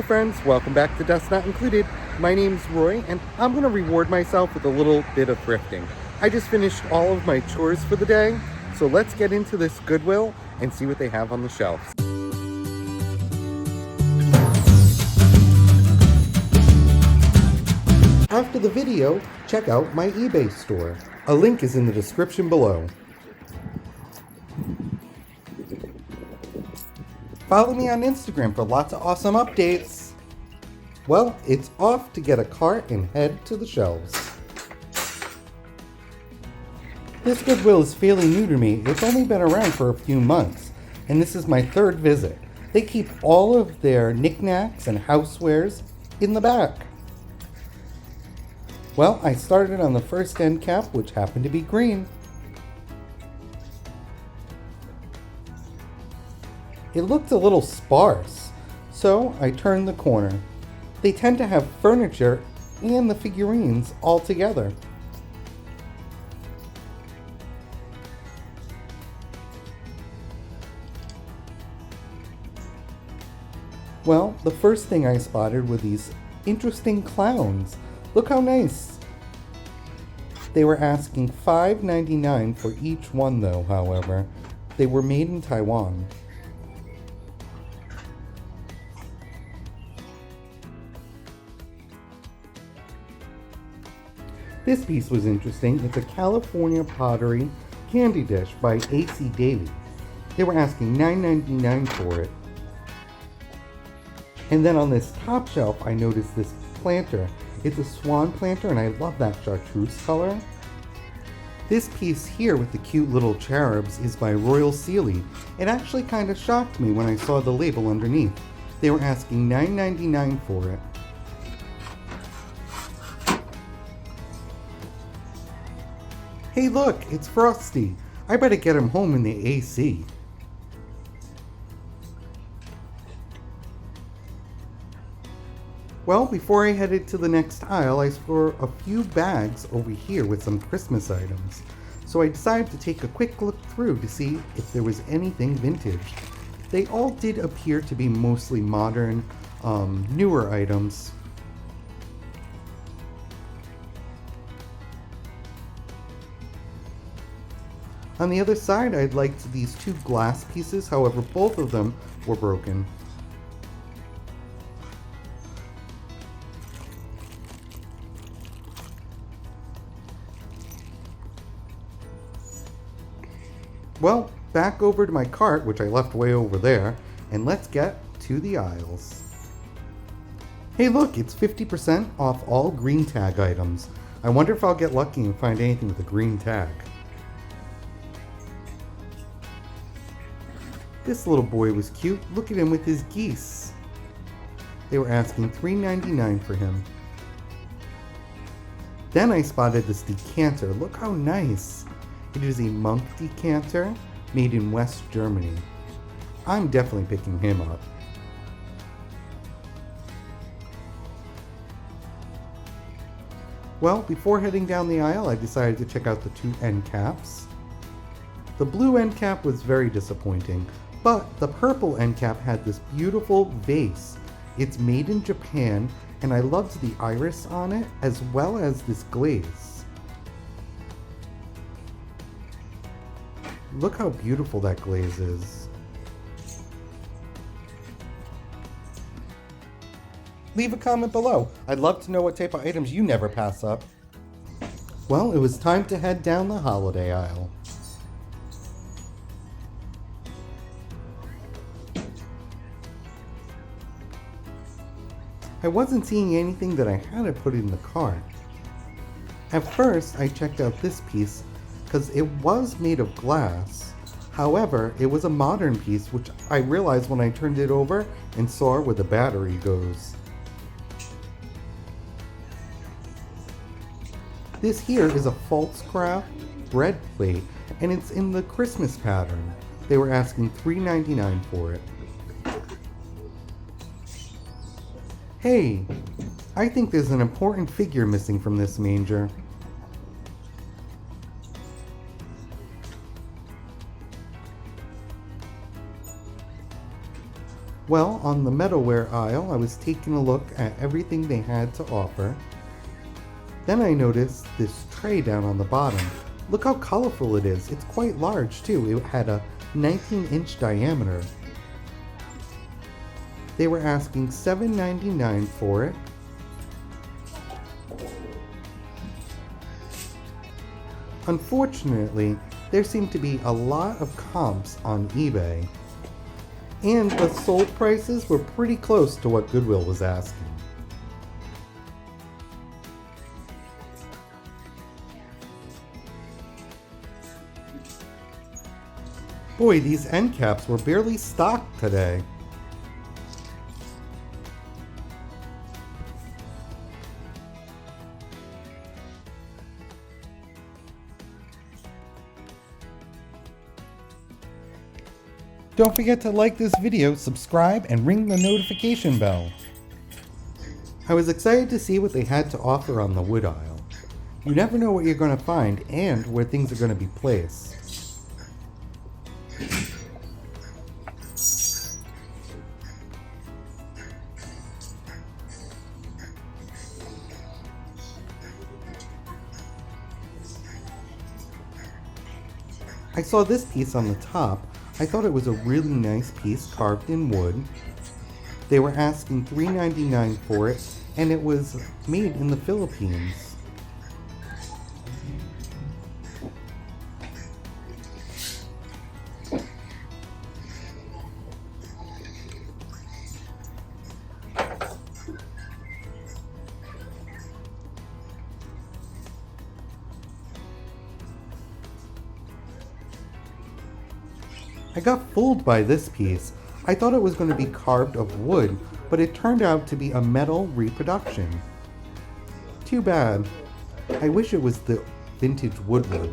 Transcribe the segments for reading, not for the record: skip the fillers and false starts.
friends, welcome back to Dust Not Included. My name's Roy and I'm going to reward myself with a little bit of thrifting. I just finished all of my chores for the day, so let's get into this Goodwill and see what they have on the shelves. After the video, check out my eBay store. A link is in the description below. Follow me on Instagram for lots of awesome updates. Well, it's off to get a cart and head to the shelves. This Goodwill is fairly new to me. It's only been around for a few months, and this is my third visit. They keep all of their knickknacks and housewares in the back. Well, I started on the first end cap, which happened to be green. It looked a little sparse, so I turned the corner. They tend to have furniture and the figurines all together. Well, the first thing I spotted were these interesting clowns. Look how nice. They were asking $5.99 for each one though, however. They were made in Taiwan. This piece was interesting. It's a California pottery candy dish by A.C. Davy. They were asking $9.99 for it. And then on this top shelf, I noticed this planter. It's a swan planter, and I love that chartreuse color. This piece here with the cute little cherubs is by Royal Sealy. It actually kind of shocked me when I saw the label underneath. They were asking $9.99 for it. Hey look, it's Frosty. I better get him home in the AC. Well, before I headed to the next aisle, I saw a few bags over here with some Christmas items. So I decided to take a quick look through to see if there was anything vintage. They all did appear to be mostly modern, newer items. On the other side, I liked these two glass pieces, however, both of them were broken. Well, back over to my cart, which I left way over there, and let's get to the aisles. Hey look, it's 50% off all green tag items. I wonder if I'll get lucky and find anything with a green tag. This little boy was cute. Look at him with his geese. They were asking $3.99 for him. Then I spotted this decanter. Look how nice. It is a monk decanter made in West Germany. I'm definitely picking him up. Well, before heading down the aisle, I decided to check out the two end caps. The blue end cap was very disappointing. But the purple end cap had this beautiful vase. It's made in Japan, and I loved the iris on it, as well as this glaze. Look how beautiful that glaze is. Leave a comment below. I'd love to know what type of items you never pass up. Well, it was time to head down the holiday aisle. I wasn't seeing anything that I had to put in the cart. At first, I checked out this piece because it was made of glass. However, it was a modern piece, which I realized when I turned it over and saw where the battery goes. This here is a false craft bread plate, and it's in the Christmas pattern. They were asking $3.99 for it. Hey, I think there's an important figure missing from this manger. Well, on the metalware aisle, I was taking a look at everything they had to offer. Then I noticed this tray down on the bottom. Look how colorful it is. It's quite large too. It had a 19-inch diameter. They were asking $7.99 for it. Unfortunately, there seemed to be a lot of comps on eBay, and the sold prices were pretty close to what Goodwill was asking. Boy, these end caps were barely stocked today. Don't forget to like this video, subscribe, and ring the notification bell. I was excited to see what they had to offer on the wood aisle. You never know what you're going to find and where things are going to be placed. I saw this piece on the top. I thought it was a really nice piece carved in wood. They were asking $3.99 for it, and it was made in the Philippines. I got fooled by this piece. I thought it was going to be carved of wood, but it turned out to be a metal reproduction. Too bad. I wish it was the vintage woodwood.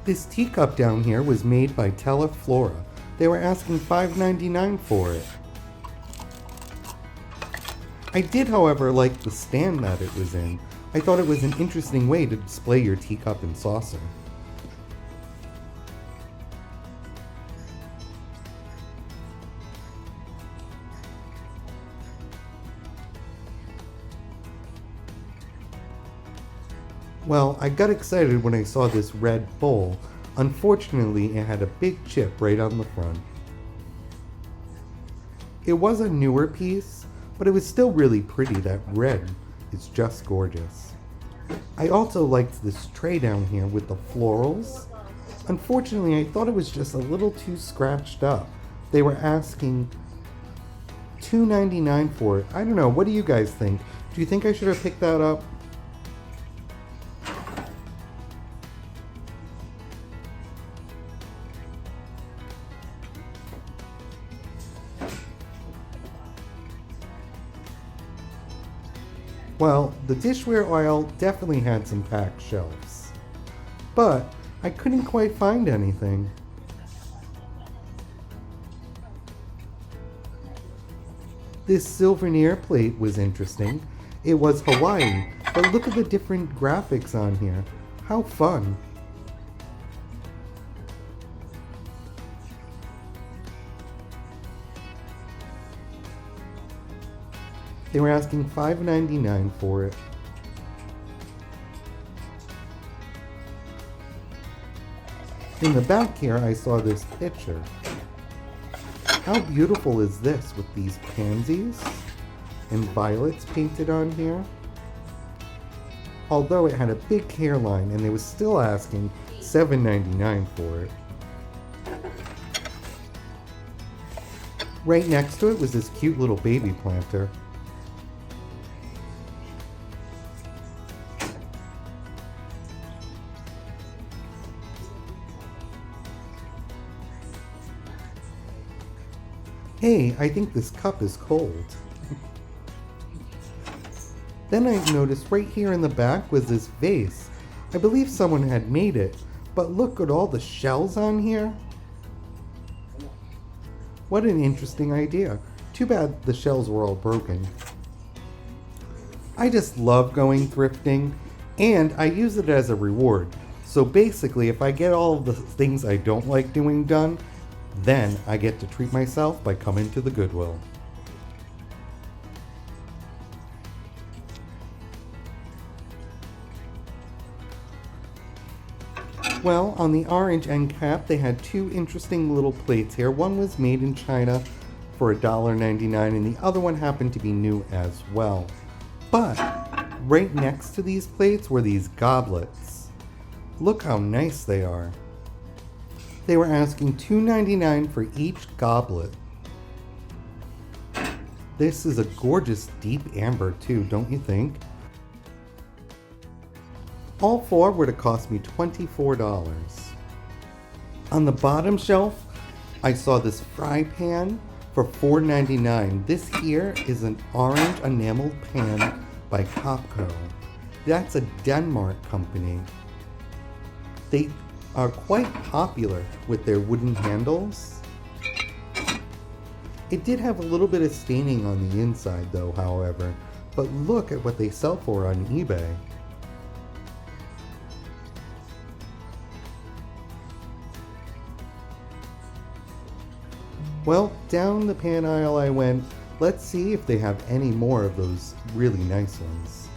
This teacup down here was made by Flora. They were asking $5.99 for it. I did, however, like the stand that it was in. I thought it was an interesting way to display your teacup and saucer. Well, I got excited when I saw this red bowl. Unfortunately, it had a big chip right on the front. It was a newer piece, but it was still really pretty. That red is just gorgeous. I also liked this tray down here with the florals. Unfortunately, I thought it was just a little too scratched up. They were asking $2.99 for it. I don't know, what do you guys think? Do you think I should have picked that up? Well, the dishware aisle definitely had some packed shelves, but I couldn't quite find anything. This souvenir plate was interesting. It was Hawaii, but look at the different graphics on here. How fun! They were asking $5.99 for it. In the back here, I saw this picture. How beautiful is this with these pansies and violets painted on here? Although it had a big hairline, and they were still asking $7.99 for it. Right next to it was this cute little baby planter. Hey, I think this cup is cold. Then I noticed right here in the back was this vase. I believe someone had made it, but look at all the shells on here. What an interesting idea. Too bad the shells were all broken. I just love going thrifting, and I use it as a reward. So basically, if I get all of the things I don't like doing done, then I get to treat myself by coming to the Goodwill. Well, on the orange end cap, they had two interesting little plates here. One was made in China for $1.99, and the other one happened to be new as well. But right next to these plates were these goblets. Look how nice they are. They were asking $2.99 for each goblet. This is a gorgeous deep amber too, don't you think? All four were to cost me $24. On the bottom shelf, I saw this fry pan for $4.99. This here is an orange enameled pan by Copco. That's a Denmark company. They are quite popular with their wooden handles. It did have a little bit of staining on the inside though, however, but look at what they sell for on eBay. Well, down the pan aisle I went. Let's see if they have any more of those really nice ones.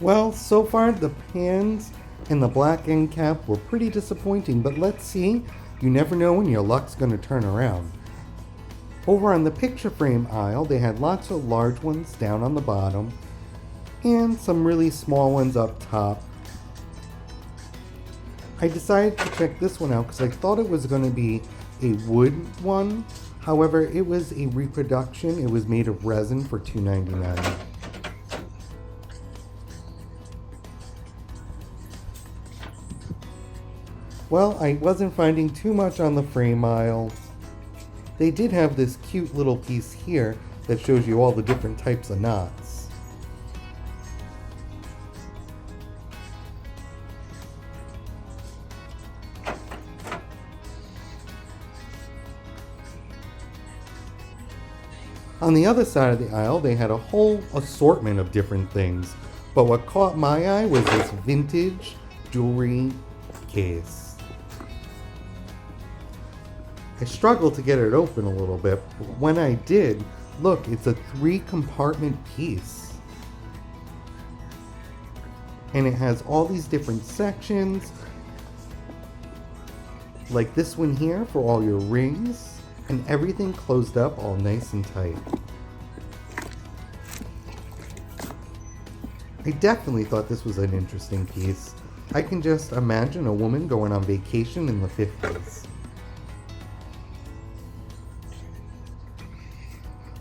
Well, so far the pans and the black end cap were pretty disappointing, but let's see. You never know when your luck's going to turn around. Over on the picture frame aisle, they had lots of large ones down on the bottom and some really small ones up top. I decided to check this one out because I thought it was going to be a wood one. However, it was a reproduction. It was made of resin for $2.99. Well, I wasn't finding too much on the frame aisle. They did have this cute little piece here that shows you all the different types of knots. On the other side of the aisle, they had a whole assortment of different things. But what caught my eye was this vintage jewelry case. I struggled to get it open a little bit, but when I did, look, it's a 3-compartment piece. And it has all these different sections, like this one here for all your rings, and everything closed up all nice and tight. I definitely thought this was an interesting piece. I can just imagine a woman going on vacation in the 50s.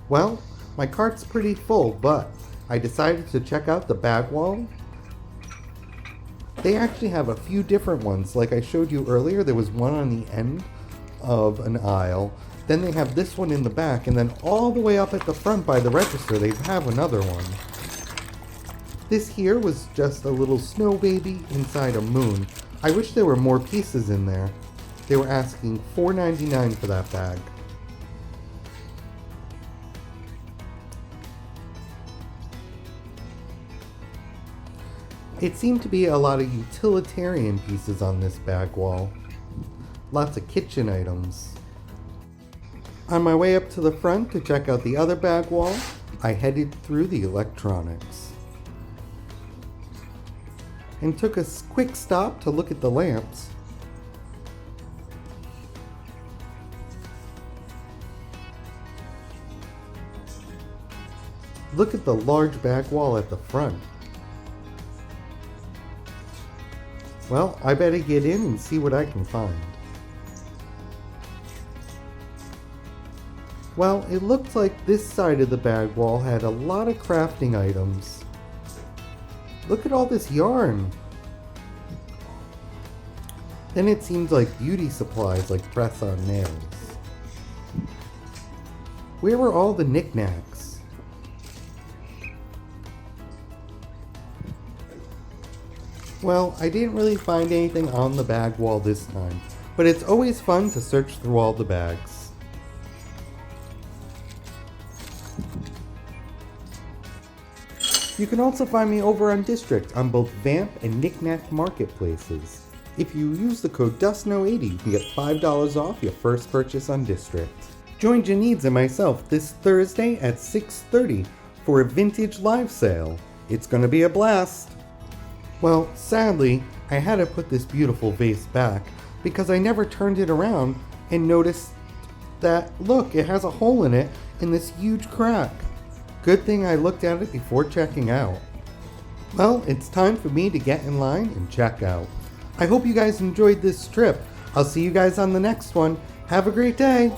Well, my cart's pretty full, but I decided to check out the bag wall. They actually have a few different ones. Like I showed you earlier, there was one on the end of an aisle. Then they have this one in the back, and then all the way up at the front by the register, they have another one. This here was just a little snow baby inside a moon. I wish there were more pieces in there. They were asking $4.99 for that bag. It seemed to be a lot of utilitarian pieces on this bag wall. Lots of kitchen items. On my way up to the front to check out the other bag wall, I headed through the electronics. And took a quick stop to look at the lamps. Look at the large bag wall at the front. Well, I better get in and see what I can find. Well, it looked like this side of the bag wall had a lot of crafting items. Look at all this yarn. Then it seemed like beauty supplies like press-on nails. Where were all the knickknacks? Well, I didn't really find anything on the bag wall this time, but it's always fun to search through all the bags. You can also find me over on District on both Vamp and Knickknack marketplaces. If you use the code DustKnow80, you can get $5 off your first purchase on District. Join Janides and myself this Thursday at 6:30 for a vintage live sale. It's gonna be a blast! Well, sadly, I had to put this beautiful vase back because I never turned it around and noticed that, look, it has a hole in it and this huge crack. Good thing I looked at it before checking out. Well, it's time for me to get in line and check out. I hope you guys enjoyed this trip. I'll see you guys on the next one. Have a great day!